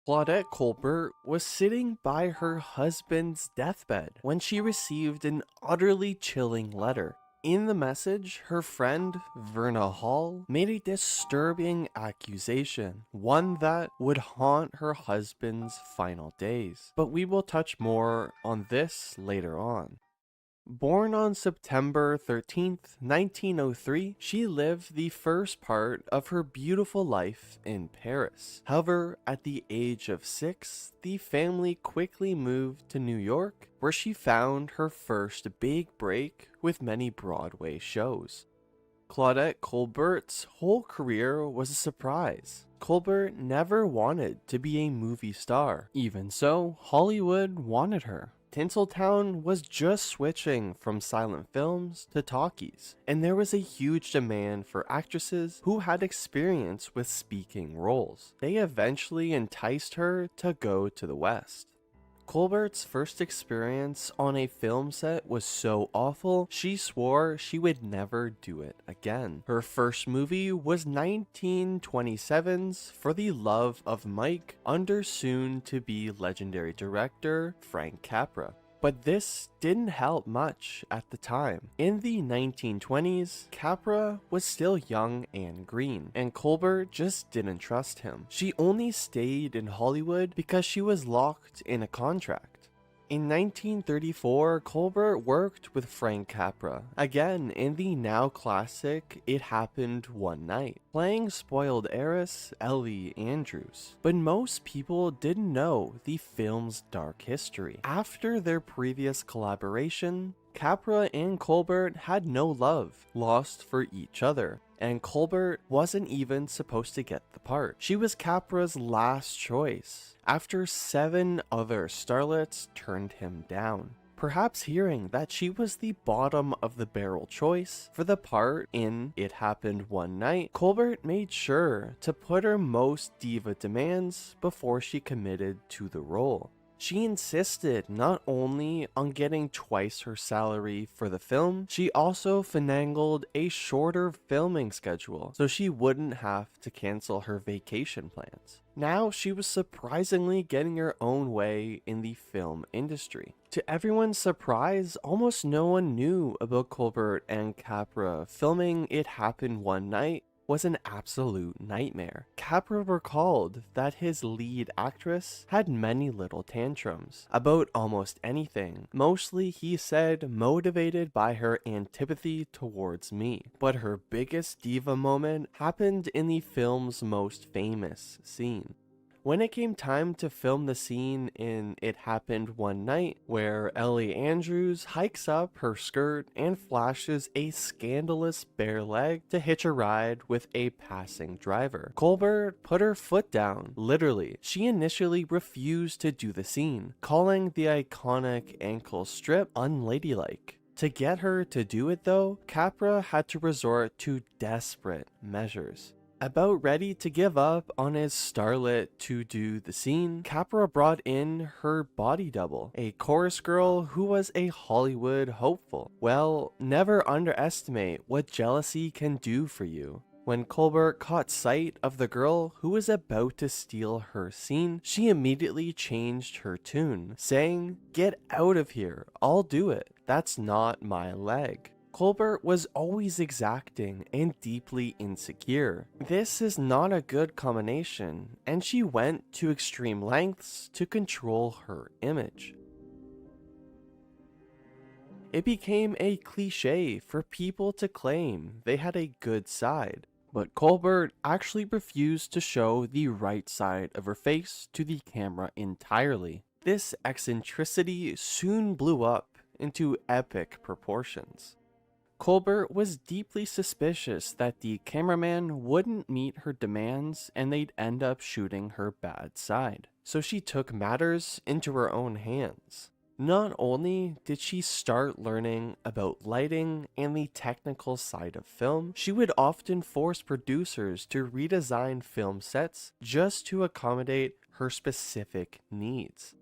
Claudette Colbert was sitting by her husband's deathbed when she received an utterly chilling letter. In the message, her friend, Verna Hall, made a disturbing accusation, one that would haunt her husband's final days. But we will touch more on this later on. Born on September 13th, 1903, she lived the first part of her beautiful life in Paris. However, at the age of 6, the family quickly moved to New York, where she found her first big break with many Broadway shows. Claudette Colbert's whole career was a surprise. Colbert never wanted to be a movie star. Even so, Hollywood wanted her. Tinseltown was just switching from silent films to talkies, and there was a huge demand for actresses who had experience with speaking roles. They eventually enticed her to go to the West. Colbert's first experience on a film set was so awful, she swore she would never do it again. Her first movie was 1927's For the Love of Mike, under soon-to-be legendary director Frank Capra. But this didn't help much at the time. In the 1920s, Capra was still young and green, and Colbert just didn't trust him. She only stayed in Hollywood because she was locked in a contract. In 1934, Colbert worked with Frank Capra, again in the now classic It Happened One Night, playing spoiled heiress Ellie Andrews. But most people didn't know the film's dark history. After their previous collaboration, Capra and Colbert had no love lost for each other, and Colbert wasn't even supposed to get the part. She was Capra's last choice, after 7 other starlets turned him down. Perhaps hearing that she was the bottom of the barrel choice for the part in It Happened One Night, Colbert made sure to put her most diva demands before she committed to the role. She insisted not only on getting twice her salary for the film, she also finagled a shorter filming schedule so she wouldn't have to cancel her vacation plans. Now she was surprisingly getting her own way in the film industry. To everyone's surprise, almost no one knew about Colbert and Capra filming It Happened One Night was an absolute nightmare. Capra recalled that his lead actress had many little tantrums about almost anything, mostly he said motivated by her antipathy towards me. But her biggest diva moment happened in the film's most famous scene. When it came time to film the scene in It Happened One Night, where Ellie Andrews hikes up her skirt and flashes a scandalous bare leg to hitch a ride with a passing driver, Colbert put her foot down, literally. She initially refused to do the scene, calling the iconic ankle strip unladylike. To get her to do it though, Capra had to resort to desperate measures. About ready to give up on his starlet to do the scene, Capra brought in her body double, a chorus girl who was a Hollywood hopeful. Well, never underestimate what jealousy can do for you. When Colbert caught sight of the girl who was about to steal her scene, she immediately changed her tune, saying, "Get out of here, I'll do it. That's not my leg." Colbert was always exacting and deeply insecure. This is not a good combination, and she went to extreme lengths to control her image. It became a cliche for people to claim they had a good side, but Colbert actually refused to show the right side of her face to the camera entirely. This eccentricity soon blew up into epic proportions. Colbert was deeply suspicious that the cameraman wouldn't meet her demands and they'd end up shooting her bad side. So she took matters into her own hands. Not only did she start learning about lighting and the technical side of film, she would often force producers to redesign film sets just to accommodate her specific needs.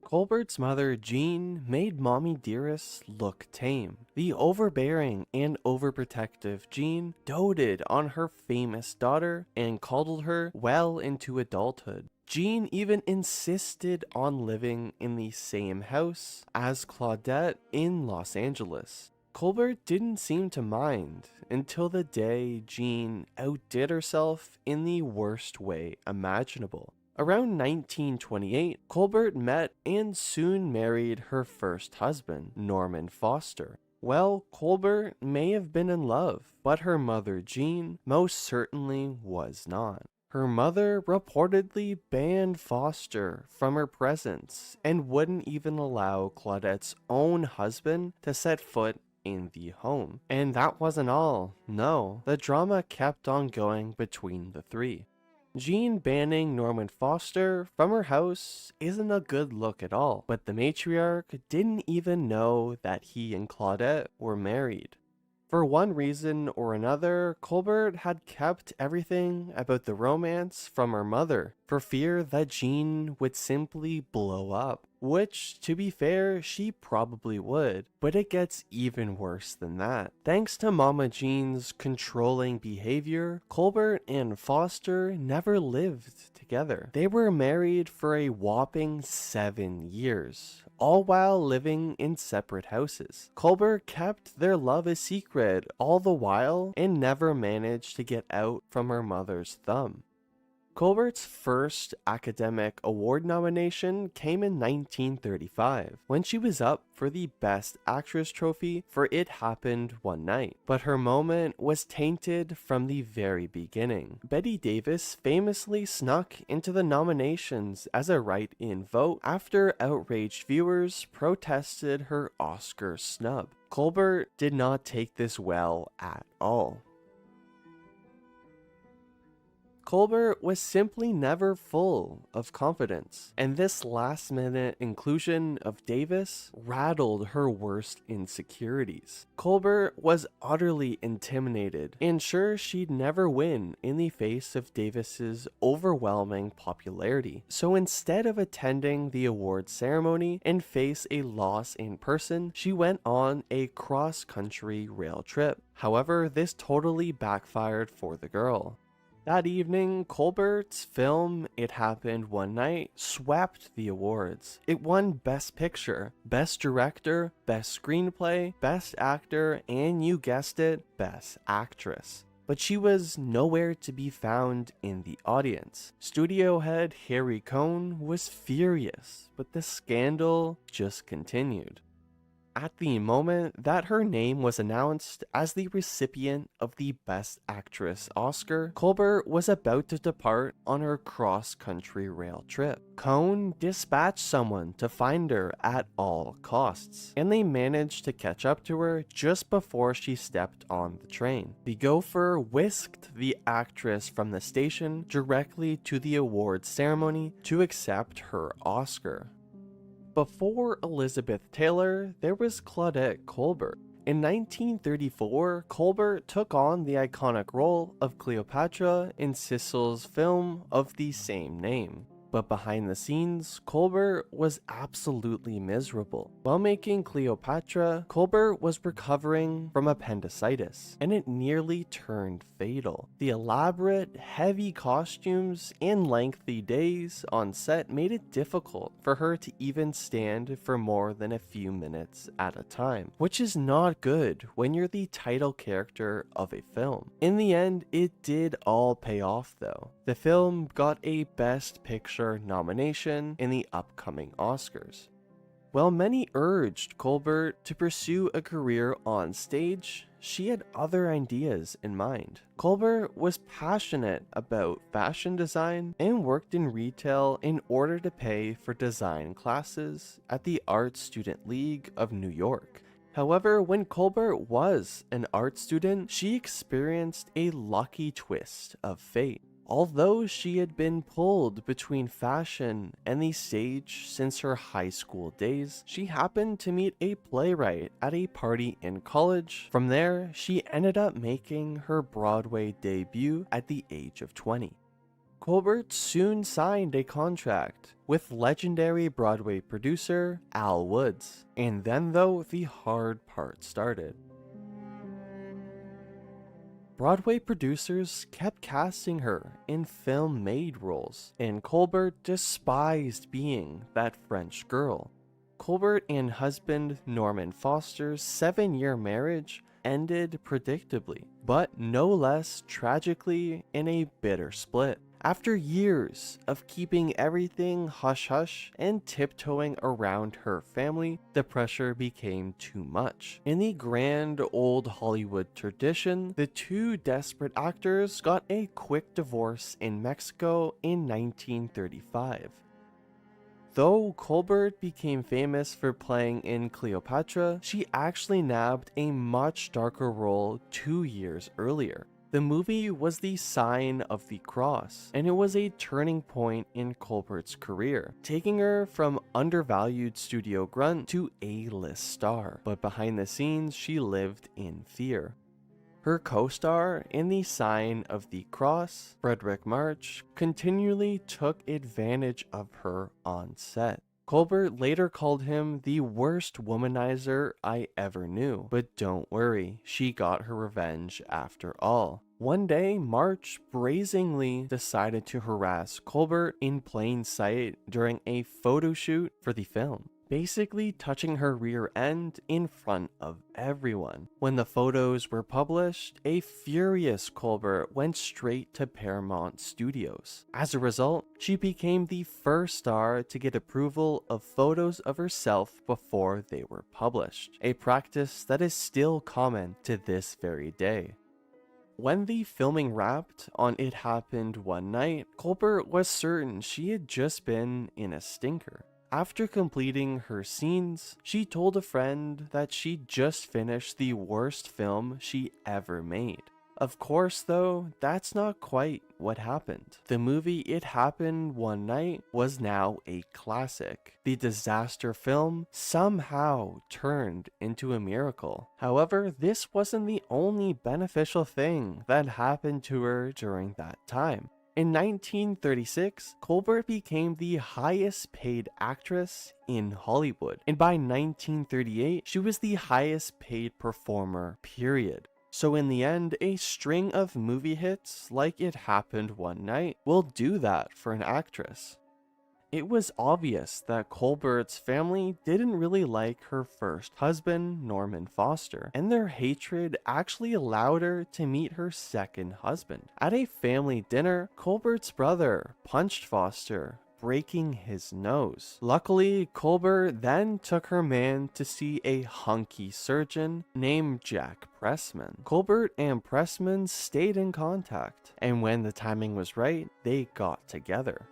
Colbert's mother, Jean, made Mommy Dearest look tame. The overbearing and overprotective Jean doted on her famous daughter and coddled her well into adulthood. Jean even insisted on living in the same house as Claudette in Los Angeles. Colbert didn't seem to mind until the day Jean outdid herself in the worst way imaginable. Around 1928, Colbert met and soon married her first husband, Norman Foster. Well, Colbert may have been in love, but her mother Jean most certainly was not. Her mother reportedly banned Foster from her presence and wouldn't even allow Claudette's own husband to set foot in the home. And that wasn't all. No, the drama kept on going between the three. Jean banning Norman Foster from her house isn't a good look at all, but the matriarch didn't even know that he and Claudette were married. For one reason or another, Colbert had kept everything about the romance from her mother, for fear that Jean would simply blow up. Which, to be fair, she probably would, but it gets even worse than that. Thanks to Mama Jean's controlling behavior, Colbert and Foster never lived together. They were married for a whopping 7 years, all while living in separate houses. Colbert kept their love a secret all the while and never managed to get out from her mother's thumb. Colbert's first academic award nomination came in 1935, when she was up for the Best Actress trophy for It Happened One Night. But her moment was tainted from the very beginning. Bette Davis famously snuck into the nominations as a write-in vote after outraged viewers protested her Oscar snub. Colbert did not take this well at all. Colbert was simply never full of confidence, and this last-minute inclusion of Davis rattled her worst insecurities. Colbert was utterly intimidated and sure she'd never win in the face of Davis's overwhelming popularity. So instead of attending the award ceremony and face a loss in person, she went on a cross-country rail trip. However, this totally backfired for the girl. That evening, Colbert's film It Happened One Night swept the awards. It won Best Picture, Best Director, Best Screenplay, Best Actor, and you guessed it, Best Actress. But she was nowhere to be found in the audience. Studio head Harry Cohn was furious, but the scandal just continued. At the moment that her name was announced as the recipient of the Best Actress Oscar, Colbert was about to depart on her cross-country rail trip. Cohn dispatched someone to find her at all costs, and they managed to catch up to her just before she stepped on the train. The gopher whisked the actress from the station directly to the awards ceremony to accept her Oscar. Before Elizabeth Taylor, there was Claudette Colbert. In 1934, Colbert took on the iconic role of Cleopatra in Sissel's film of the same name. But behind the scenes, Colbert was absolutely miserable. While making Cleopatra, Colbert was recovering from appendicitis, and it nearly turned fatal. The elaborate, heavy costumes and lengthy days on set made it difficult for her to even stand for more than a few minutes at a time, which is not good when you're the title character of a film. In the end, it did all pay off though. The film got a Best Picture nomination in the upcoming Oscars. While many urged Colbert to pursue a career on stage, she had other ideas in mind. Colbert was passionate about fashion design and worked in retail in order to pay for design classes at the Art Student League of New York. However, when Colbert was an art student, she experienced a lucky twist of fate. Although she had been pulled between fashion and the stage since her high school days, she happened to meet a playwright at a party in college. From there, she ended up making her Broadway debut at the age of 20. Colbert soon signed a contract with legendary Broadway producer Al Woods. And then though, the hard part started. Broadway producers kept casting her in film maid roles, and Colbert despised being that French girl. Colbert and husband Norman Foster's 7-year marriage ended predictably, but no less tragically in a bitter split. After years of keeping everything hush-hush and tiptoeing around her family, the pressure became too much. In the grand old Hollywood tradition, the two desperate actors got a quick divorce in Mexico in 1935. Though Colbert became famous for playing in Cleopatra, she actually nabbed a much darker role 2 years earlier. The movie was The Sign of the Cross, and it was a turning point in Colbert's career, taking her from undervalued studio grunt to A-list star. But behind the scenes, she lived in fear. Her co-star in The Sign of the Cross, Frederick March, continually took advantage of her on set. Colbert later called him the worst womanizer I ever knew, but don't worry, she got her revenge after all. One day, March brazenly decided to harass Colbert in plain sight during a photo shoot for the film, basically touching her rear end in front of everyone. When the photos were published, a furious Colbert went straight to Paramount Studios. As a result, she became the first star to get approval of photos of herself before they were published, a practice that is still common to this very day. When the filming wrapped on It Happened One Night, Colbert was certain she had just been in a stinker. After completing her scenes, she told a friend that she'd just finished the worst film she ever made. Of course, though, that's not quite what happened. The movie It Happened One Night was now a classic. The disaster film somehow turned into a miracle. However, this wasn't the only beneficial thing that happened to her during that time. In 1936, Colbert became the highest paid actress in Hollywood, and by 1938, she was the highest paid performer, period. So in the end, a string of movie hits like It Happened One Night will do that for an actress. It was obvious that Colbert's family didn't really like her first husband, Norman Foster, and their hatred actually allowed her to meet her second husband. At a family dinner, Colbert's brother punched Foster, breaking his nose. Luckily, Colbert then took her man to see a hunky surgeon named Jack Pressman. Colbert and Pressman stayed in contact, and when the timing was right, they got together.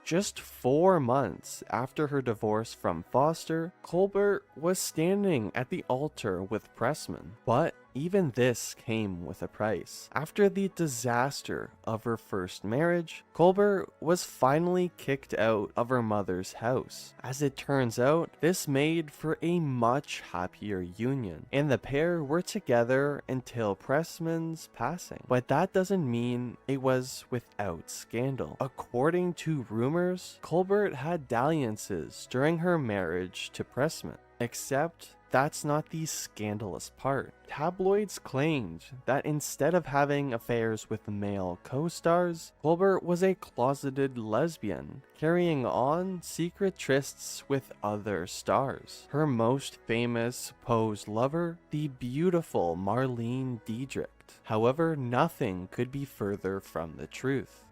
Just 4 months after her divorce from Foster, Colbert was standing at the altar with Pressman, but even this came with a price. After the disaster of her first marriage, Colbert was finally kicked out of her mother's house. As it turns out, this made for a much happier union, and the pair were together until Pressman's passing. But that doesn't mean it was without scandal. According to rumors, Colbert had dalliances during her marriage to Pressman, except that's not the scandalous part. Tabloids claimed that instead of having affairs with male co-stars, Colbert was a closeted lesbian, carrying on secret trysts with other stars. Her most famous posed lover, the beautiful Marlene Dietrich. However, nothing could be further from the truth.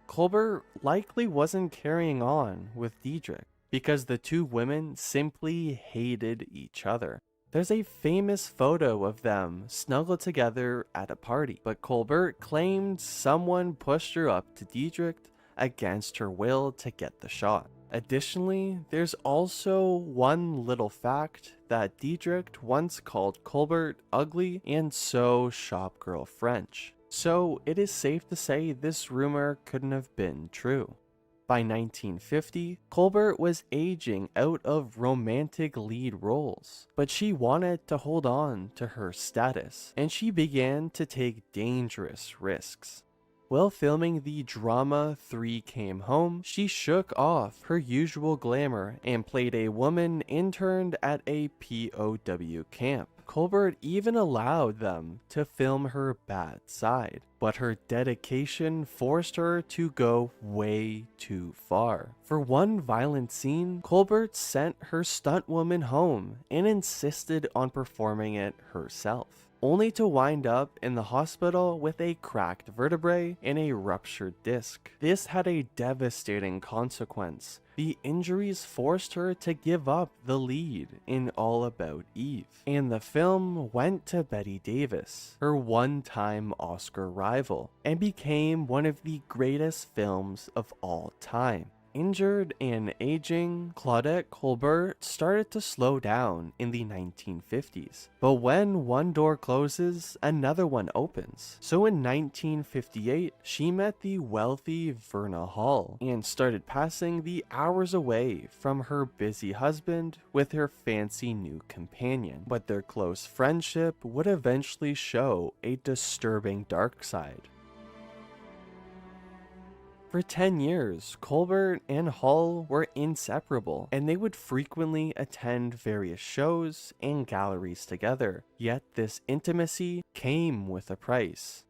Colbert likely wasn't carrying on with Dietrich, because the two women simply hated each other. There's a famous photo of them snuggled together at a party, but Colbert claimed someone pushed her up to Dietrich against her will to get the shot. Additionally, there's also one little fact that Dietrich once called Colbert ugly and so shopgirl French. So it is safe to say this rumor couldn't have been true. By 1950, Colbert was aging out of romantic lead roles, but she wanted to hold on to her status, and she began to take dangerous risks. While filming the drama 3 Came Home, she shook off her usual glamour and played a woman interned at a POW camp. Colbert even allowed them to film her bad side, but her dedication forced her to go way too far. For one violent scene, Colbert sent her stuntwoman home and insisted on performing it herself, only to wind up in the hospital with a cracked vertebrae and a ruptured disc. This had a devastating consequence. The injuries forced her to give up the lead in All About Eve, and the film went to Bette Davis, her one-time Oscar rival, and became one of the greatest films of all time. Injured and aging, Claudette Colbert started to slow down in the 1950s. But when one door closes, another one opens. So in 1958, she met the wealthy Verna Hall and started passing the hours away from her busy husband with her fancy new companion. But their close friendship would eventually show a disturbing dark side. For 10 years, Colbert and Hall were inseparable, and they would frequently attend various shows and galleries together. Yet this intimacy came with a price.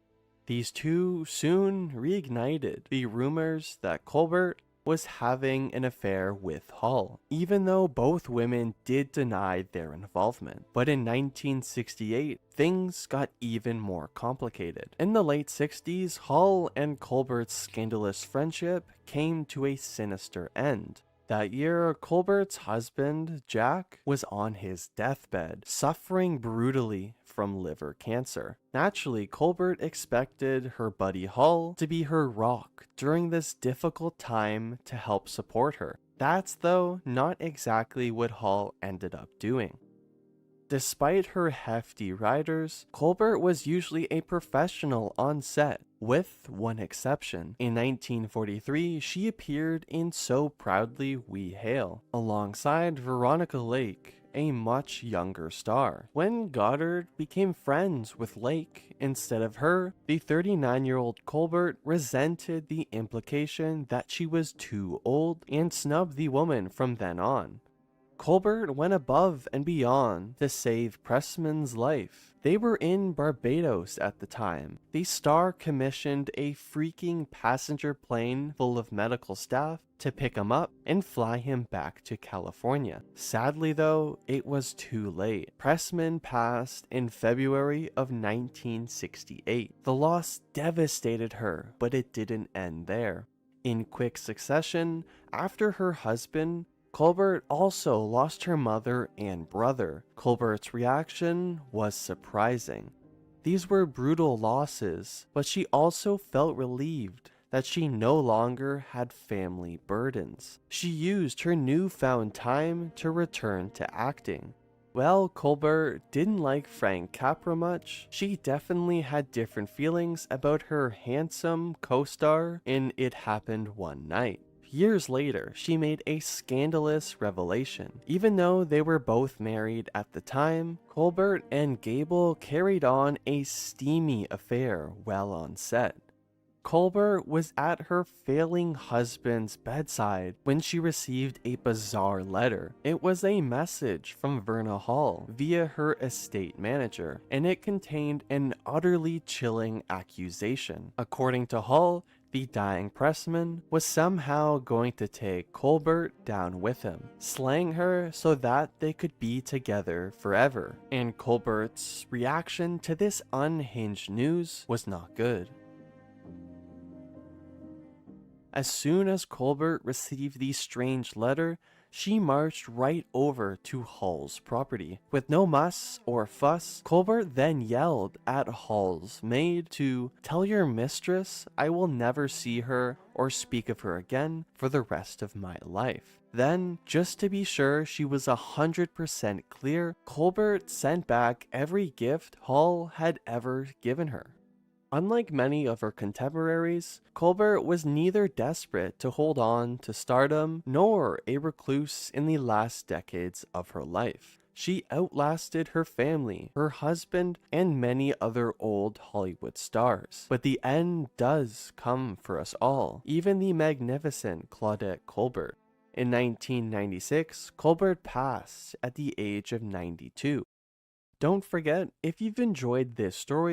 These two soon reignited the rumors that Colbert was having an affair with Hall, even though both women did deny their involvement. But in 1968, things got even more complicated. In the late 60s, Hall and Colbert's scandalous friendship came to a sinister end. That year, Colbert's husband, Jack, was on his deathbed, suffering brutally from liver cancer. Naturally, Colbert expected her buddy Hall to be her rock during this difficult time to help support her. That's, though, not exactly what Hall ended up doing. Despite her hefty riders, Colbert was usually a professional on set, with one exception. In 1943, she appeared in So Proudly We Hail, alongside Veronica Lake, a much younger star. When Goddard became friends with Lake instead of her, the 39-year-old Colbert resented the implication that she was too old and snubbed the woman from then on. Colbert went above and beyond to save Pressman's life. They were in Barbados at the time. The star commissioned a freaking passenger plane full of medical staff to pick him up and fly him back to California. Sadly though, it was too late. Pressman passed in February of 1968. The loss devastated her, but it didn't end there. In quick succession, after her husband, Colbert also lost her mother and brother. Colbert's reaction was surprising. These were brutal losses, but she also felt relieved that she no longer had family burdens. She used her newfound time to return to acting. While Colbert didn't like Frank Capra much, she definitely had different feelings about her handsome co-star in It Happened One Night. Years later, she made a scandalous revelation. Even though they were both married at the time, Colbert and Gable carried on a steamy affair while on set. Colbert was at her failing husband's bedside when she received a bizarre letter. It was a message from Verna Hall via her estate manager, and it contained an utterly chilling accusation. According to Hall, the dying Pressman was somehow going to take Colbert down with him, slaying her so that they could be together forever. And Colbert's reaction to this unhinged news was not good. As soon as Colbert received the strange letter, she marched right over to Hall's property. With no muss or fuss, Colbert then yelled at Hall's maid to tell your mistress I will never see her or speak of her again for the rest of my life. Then, just to be sure she was 100% clear, Colbert sent back every gift Hall had ever given her. Unlike many of her contemporaries, Colbert was neither desperate to hold on to stardom nor a recluse in the last decades of her life. She outlasted her family, her husband, and many other old Hollywood stars. But the end does come for us all, even the magnificent Claudette Colbert. In 1996, Colbert passed at the age of 92. Don't forget, if you've enjoyed this story,